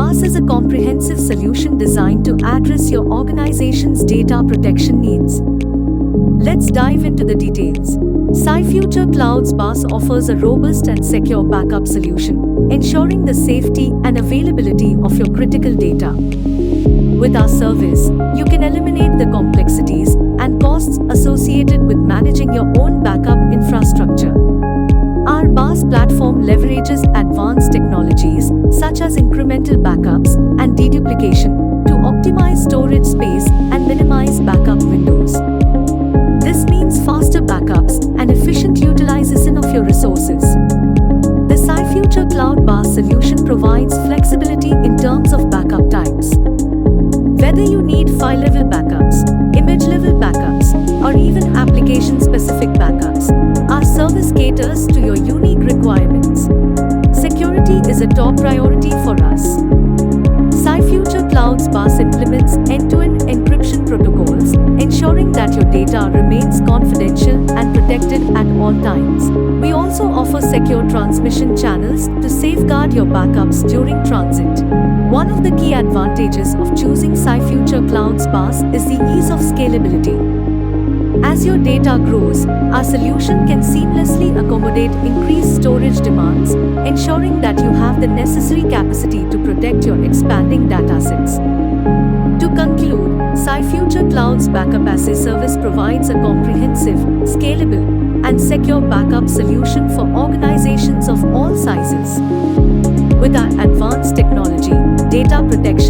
BaaS is a comprehensive solution designed to address your organization's data protection needs. Let's dive into the details. Cyfuture Cloud's BaaS offers a robust and secure backup solution, ensuring the safety and availability of your critical data. With our service, you can eliminate the complexities and costs associated with managing your own backup infrastructure. Our BaaS platform leverages advanced technologies such as incremental backups and deduplication to optimize storage space and minimize backup windows. This means faster backups and efficient utilization of your resources. The Cyfuture Cloud BaaS solution provides flexibility in terms of backup types. Whether you need file-level backups, image-level backups, or even application-specific backups, our service caters to your unique requirements. Security is a top priority for us. Cyfuture Cloud's BaaS implements end-to-end encryption protocols, ensuring that your data remains confidential and protected at all times. We also offer secure transmission channels to safeguard your backups during transit. One of the key advantages of choosing Cyfuture Cloud's BaaS is the ease of scalability. As your data grows, our solution can seamlessly accommodate increased storage demands, ensuring that you have the necessary capacity to protect your expanding datasets. To conclude, Cyfuture Cloud's Backup as a Service provides a comprehensive, scalable, and secure backup solution for organizations of all sizes. With our advanced technology, data protection,